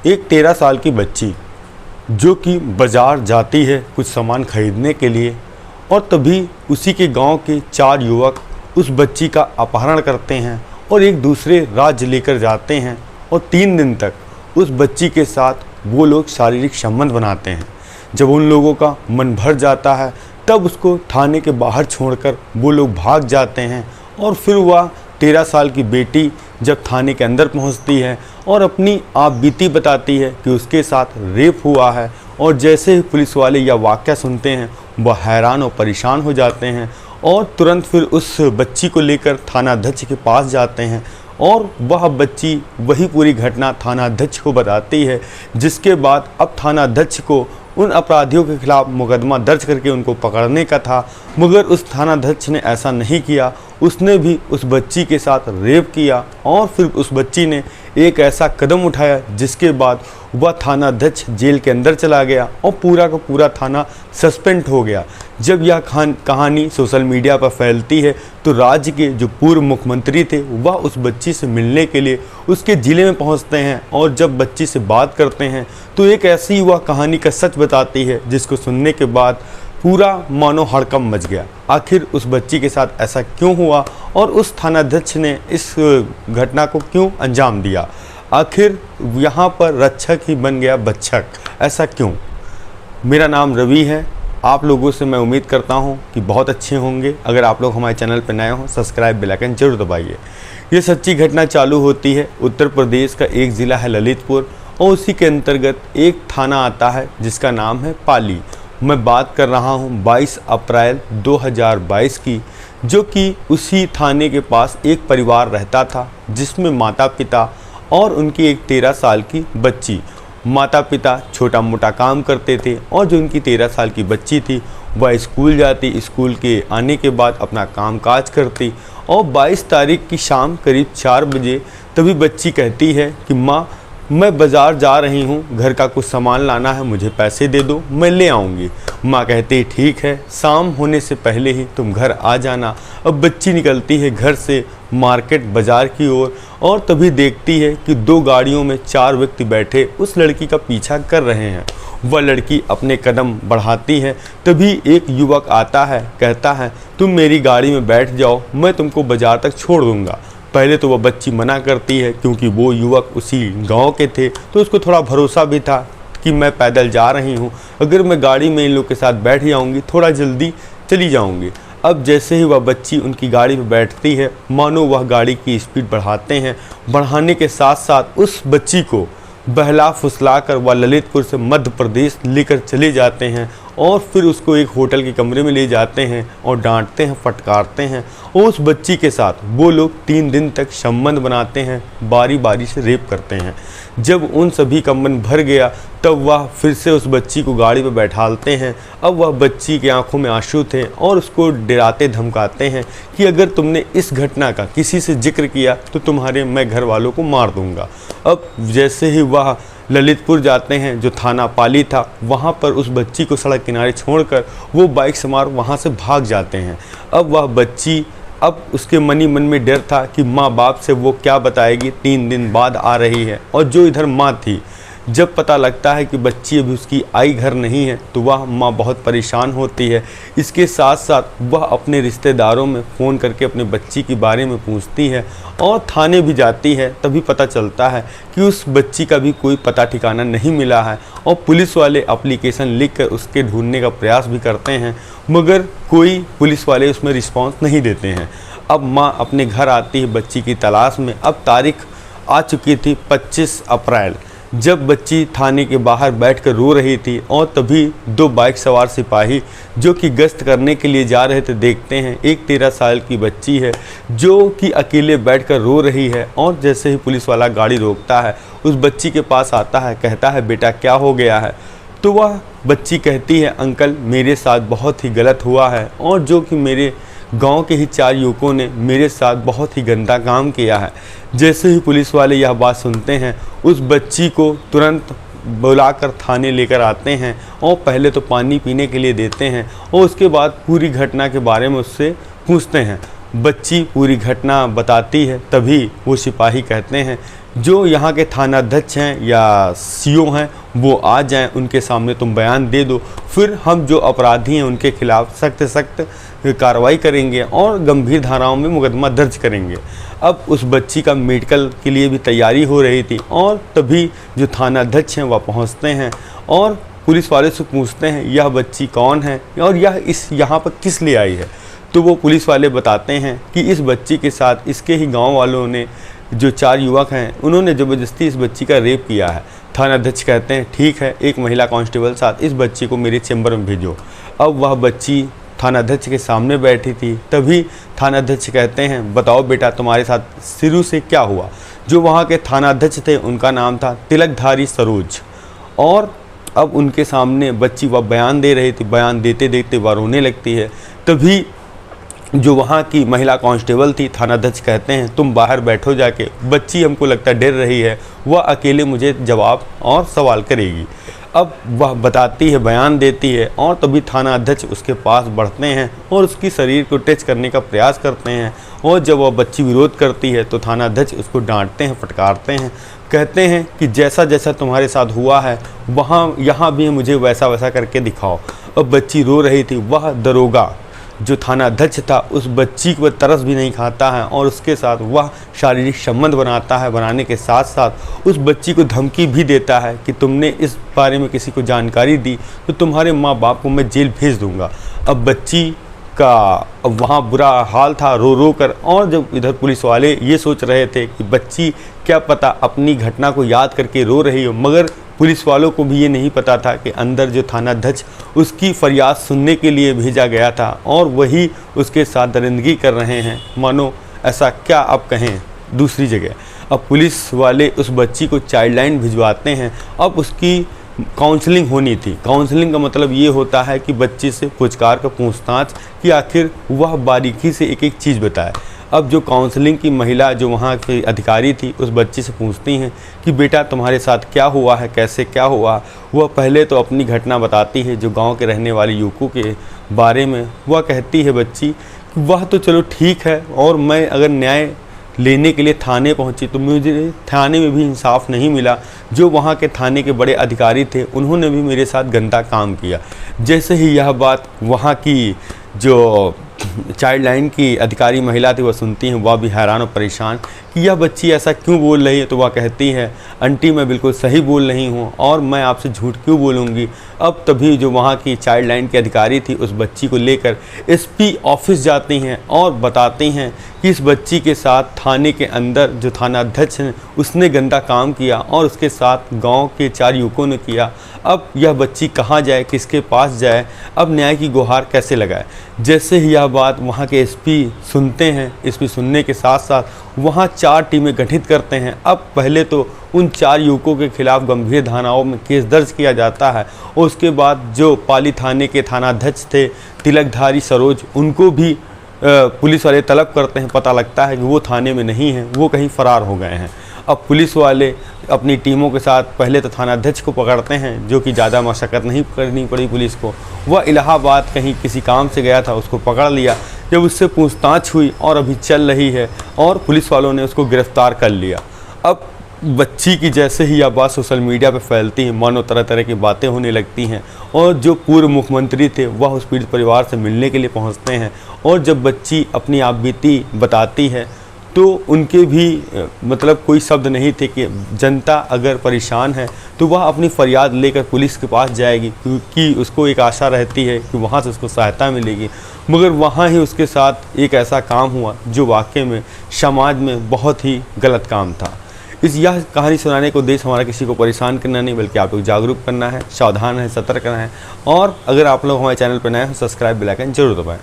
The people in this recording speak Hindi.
एक 13 साल की बच्ची जो कि बाज़ार जाती है कुछ सामान खरीदने के लिए, और तभी उसी के गांव के 4 युवक उस बच्ची का अपहरण करते हैं और एक दूसरे राज्य लेकर जाते हैं और 3 दिन तक उस बच्ची के साथ वो लोग शारीरिक संबंध बनाते हैं। जब उन लोगों का मन भर जाता है तब उसको थाने के बाहर छोड़कर वो लोग भाग जाते हैं, और फिर वह 13 साल की बेटी जब थाने के अंदर पहुंचती है और अपनी आप बीती बताती है कि उसके साथ रेप हुआ है, और जैसे ही पुलिस वाले यह वाक़या सुनते हैं वह हैरान और परेशान हो जाते हैं और तुरंत फिर उस बच्ची को लेकर थानाध्यक्ष के पास जाते हैं, और वह बच्ची वही पूरी घटना थानाध्यक्ष को बताती है। जिसके बाद अब थानाध्यक्ष को उन अपराधियों के खिलाफ मुकदमा दर्ज करके उनको पकड़ने का था, मगर उस थानाध्यक्ष ने ऐसा नहीं किया। उसने भी उस बच्ची के साथ रेप किया और फिर उस बच्ची ने एक ऐसा कदम उठाया जिसके बाद वह थानाध्यक्ष जेल के अंदर चला गया और पूरा का पूरा थाना सस्पेंड हो गया। जब यह कहानी सोशल मीडिया पर फैलती है तो राज्य के जो पूर्व मुख्यमंत्री थे वह उस बच्ची से मिलने के लिए उसके ज़िले में पहुंचते हैं, और जब बच्ची से बात करते हैं तो एक ऐसी वह कहानी का सच बताती है जिसको सुनने के बाद पूरा मानो हड़कंप मच गया। आखिर उस बच्ची के साथ ऐसा क्यों हुआ और उस थानाध्यक्ष ने इस घटना को क्यों अंजाम दिया? आखिर यहाँ पर रक्षक ही बन गया बच्चक, ऐसा क्यों? मेरा नाम रवि है। आप लोगों से मैं उम्मीद करता हूँ कि बहुत अच्छे होंगे। अगर आप लोग हमारे चैनल पर नए हों सब्सक्राइब बेल आइकन जरूर दबाइए। ये सच्ची घटना चालू होती है उत्तर प्रदेश का एक ज़िला है ललितपुर, और उसी के अंतर्गत एक थाना आता है जिसका नाम है पाली। मैं बात कर रहा हूँ 22 अप्रैल 2022 की, जो कि उसी थाने के पास एक परिवार रहता था जिसमें माता पिता और उनकी एक 13 साल की बच्ची। माता पिता छोटा मोटा काम करते थे और जो उनकी 13 साल की बच्ची थी वह स्कूल जाती, स्कूल के आने के बाद अपना काम काज करती, और 22 तारीख की शाम करीब 4 बजे तभी बच्ची कहती है कि माँ मैं बाज़ार जा रही हूँ, घर का कुछ सामान लाना है, मुझे पैसे दे दो, मैं ले आऊँगी। माँ कहती ठीक है, शाम होने से पहले ही तुम घर आ जाना। अब बच्ची निकलती है घर से मार्केट बाज़ार की ओर, और तभी देखती है कि 2 गाड़ियों में 4 व्यक्ति बैठे उस लड़की का पीछा कर रहे हैं। वह लड़की अपने कदम बढ़ाती है, तभी एक युवक आता है, कहता है तुम मेरी गाड़ी में बैठ जाओ, मैं तुमको बाज़ार तक छोड़ दूँगा। पहले तो वह बच्ची मना करती है क्योंकि वो युवक उसी गांव के थे, तो उसको थोड़ा भरोसा भी था कि मैं पैदल जा रही हूँ, अगर मैं गाड़ी में इन लोग के साथ बैठ जाऊँगी थोड़ा जल्दी चली जाऊँगी। अब जैसे ही वह बच्ची उनकी गाड़ी में बैठती है मानो वह गाड़ी की स्पीड बढ़ाते हैं, बढ़ाने के साथ साथ उस बच्ची को बहला फुसला कर वह ललितपुर से मध्य प्रदेश लेकर चले जाते हैं, और फिर उसको एक होटल के कमरे में ले जाते हैं और डांटते हैं, फटकारते हैं, और उस बच्ची के साथ वो लोग 3 दिन तक संबंध बनाते हैं, बारी बारी से रेप करते हैं। जब उन सभी का मन भर गया तब वह फिर से उस बच्ची को गाड़ी पर बैठालते हैं। अब वह बच्ची की आंखों में आंसू थे और उसको डराते धमकाते हैं कि अगर तुमने इस घटना का किसी से जिक्र किया तो तुम्हारे मैं घर वालों को मार दूंगा। अब जैसे ही वह ललितपुर जाते हैं, जो थाना पाली था, वहाँ पर उस बच्ची को सड़क किनारे छोड़कर वो बाइक सवार वहाँ से भाग जाते हैं। अब वह बच्ची, अब उसके मनी मन में डर था कि माँ बाप से वो क्या बताएगी, 3 दिन बाद आ रही है। और जो इधर माँ थी, जब पता लगता है कि बच्ची अभी उसकी आई घर नहीं है तो वह माँ बहुत परेशान होती है। इसके साथ साथ वह अपने रिश्तेदारों में फ़ोन करके अपने बच्ची के बारे में पूछती है और थाने भी जाती है। तभी पता चलता है कि उस बच्ची का भी कोई पता ठिकाना नहीं मिला है, और पुलिस वाले एप्लीकेशन लिखकर उसके ढूंढने का प्रयास भी करते हैं, मगर कोई पुलिस वाले उसमें रिस्पॉन्स नहीं देते हैं। अब माँ अपने घर आती है बच्ची की तलाश में। अब तारीख आ चुकी थी 25 अप्रैल, जब बच्ची थाने के बाहर बैठकर रो रही थी, और तभी 2 बाइक सवार सिपाही जो कि गश्त करने के लिए जा रहे थे देखते हैं एक 13 साल की बच्ची है जो कि अकेले बैठकर रो रही है। और जैसे ही पुलिस वाला गाड़ी रोकता है उस बच्ची के पास आता है, कहता है बेटा क्या हो गया है? तो वह बच्ची कहती है अंकल मेरे साथ बहुत ही गलत हुआ है, और जो कि मेरे गांव के ही 4 युवकों ने मेरे साथ बहुत ही गंदा काम किया है। जैसे ही पुलिस वाले यह बात सुनते हैं उस बच्ची को तुरंत बुलाकर थाने लेकर आते हैं, और पहले तो पानी पीने के लिए देते हैं और उसके बाद पूरी घटना के बारे में उससे पूछते हैं। बच्ची पूरी घटना बताती है, तभी वो सिपाही कहते हैं जो यहाँ के थानाध्यक्ष हैं या सीओ हैं वो आ जाएं, उनके सामने तुम बयान दे दो, फिर हम जो अपराधी हैं उनके खिलाफ सख्त सख्त कार्रवाई करेंगे और गंभीर धाराओं में मुकदमा दर्ज करेंगे। अब उस बच्ची का मेडिकल के लिए भी तैयारी हो रही थी और तभी जो थानाध्यक्ष हैं वह पहुँचते हैं और पुलिस वाले से पूछते हैं यह बच्ची कौन है और यह यहाँ पर किस लिए आई है। तो वो पुलिस वाले बताते हैं कि इस बच्ची के साथ इसके ही गांव वालों ने, जो 4 युवक हैं, उन्होंने ज़बरदस्ती इस बच्ची का रेप किया है। थानाध्यक्ष कहते हैं ठीक है, एक महिला कांस्टेबल साथ इस बच्ची को मेरे चैम्बर में भेजो। अब वह बच्ची थानाध्यक्ष के सामने बैठी थी, तभी थानाध्यक्ष कहते हैं बताओ बेटा तुम्हारे साथ शुरू से क्या हुआ। जो वहाँ के थानाध्यक्ष थे उनका नाम था तिलकधारी सरोज, और अब उनके सामने बच्ची वह बयान दे रही थी। बयान देते देते वह रोने लगती है। तभी जो वहाँ की महिला कांस्टेबल थी, थानाध्यक्ष कहते हैं तुम बाहर बैठो जाके, बच्ची हमको लगता है डर रही है, वह अकेले मुझे जवाब और सवाल करेगी। अब वह बताती है, बयान देती है और तभी थानाध्यक्ष उसके पास बढ़ते हैं और उसकी शरीर को टच करने का प्रयास करते हैं। और जब वह बच्ची विरोध करती है तो थानाध्यक्ष उसको डांटते हैं, फटकारते हैं, कहते हैं कि जैसा जैसा तुम्हारे साथ हुआ है यहाँ भी मुझे वैसा वैसा करके दिखाओ। अब बच्ची रो रही थी। वह दरोगा जो थानाध्यक्ष था उस बच्ची को तरस भी नहीं खाता है और उसके साथ वह शारीरिक संबंध बनाता है। बनाने के साथ साथ उस बच्ची को धमकी भी देता है कि तुमने इस बारे में किसी को जानकारी दी तो तुम्हारे माँ बाप को मैं जेल भेज दूंगा। अब बच्ची का वहाँ बुरा हाल था, रो रो कर। और जब इधर पुलिस वाले ये सोच रहे थे कि बच्ची क्या पता अपनी घटना को याद करके रो रही हो, मगर पुलिस वालों को भी ये नहीं पता था कि अंदर जो थानाध्यक्ष उसकी फरियाद सुनने के लिए भेजा गया था और वही उसके साथ दरिंदगी कर रहे हैं, मानो ऐसा क्या आप कहें दूसरी जगह। अब पुलिस वाले उस बच्ची को चाइल्ड लाइन भिजवाते हैं। अब उसकी काउंसलिंग होनी थी। काउंसलिंग का मतलब ये होता है कि बच्चे से पुचकार कर पूछताछ कि आखिर वह बारीकी से एक एक चीज़ बताए। अब जो काउंसलिंग की महिला जो वहाँ की अधिकारी थी उस बच्ची से पूछती हैं कि बेटा तुम्हारे साथ क्या हुआ है, कैसे क्या हुआ। वह पहले तो अपनी घटना बताती है जो गांव के रहने वाले युवकों के बारे में। वह कहती है बच्ची कि वह तो चलो ठीक है, और मैं अगर न्याय लेने के लिए थाने पहुंची तो मुझे थाने में भी इंसाफ नहीं मिला। जो वहाँ के थाने के बड़े अधिकारी थे उन्होंने भी मेरे साथ गंदा काम किया। जैसे ही यह बात वहाँ की जो चाइल्ड लाइन की अधिकारी महिला थी वह सुनती हैं, वह भी हैरान और परेशान कि यह बच्ची ऐसा क्यों बोल रही है। तो वह कहती है आंटी मैं बिल्कुल सही बोल रही हूँ और मैं आपसे झूठ क्यों बोलूँगी। अब तभी जो वहाँ की चाइल्ड लाइन की अधिकारी थी उस बच्ची को लेकर एसपी ऑफिस जाती हैं और बताती हैं कि इस बच्ची के साथ थाने के अंदर जो थानाध्यक्ष हैं उसने गंदा काम किया और उसके साथ गांव के 4 युवकों ने किया। अब यह बच्ची कहाँ जाए, किसके पास जाए, अब न्याय की गुहार कैसे लगाए। जैसे ही यह बात वहाँ के एसपी सुनते हैं, एसपी सुनने के साथ साथ वहाँ 4 टीमें गठित करते हैं। अब पहले तो उन 4 युवकों के खिलाफ गंभीर धाराओं में केस दर्ज किया जाता है और उसके बाद जो पाली थाने के थानाध्यक्ष थे तिलकधारी सरोज, उनको भी पुलिस वाले तलब करते हैं। पता लगता है कि वो थाने में नहीं हैं, वो कहीं फ़रार हो गए हैं। अब पुलिस वाले अपनी टीमों के साथ पहले तो थानाध्यक्ष को पकड़ते हैं, जो कि ज़्यादा मशक्क़त नहीं करनी पड़ी पुलिस को। वह इलाहाबाद कहीं किसी काम से गया था, उसको पकड़ लिया। जब उससे पूछताछ हुई और अभी चल रही है और पुलिस वालों ने उसको गिरफ़्तार कर लिया। अब बच्ची की जैसे ही यह बात सोशल मीडिया पर फैलती है, मानो तरह तरह की बातें होने लगती हैं और जो पूर्व मुख्यमंत्री थे वह उस पीड़ित परिवार से मिलने के लिए पहुंचते हैं। और जब बच्ची अपनी आपबीती बताती है तो उनके भी मतलब कोई शब्द नहीं थे कि जनता अगर परेशान है तो वह अपनी फरियाद लेकर पुलिस के पास जाएगी, क्योंकि उसको एक आशा रहती है कि वहाँ से उसको सहायता मिलेगी। मगर वहाँ ही उसके साथ एक ऐसा काम हुआ जो वाकई में समाज में बहुत ही गलत काम था। यह कहानी सुनाने को उद्देश्य हमारा किसी को परेशान करना नहीं, बल्कि आप लोग जागरूक करना है, सावधान है, सतर्क रहना है। और अगर आप लोग हमारे चैनल पर नए हैं सब्सक्राइब बेल आइकन जरूर दबाएं।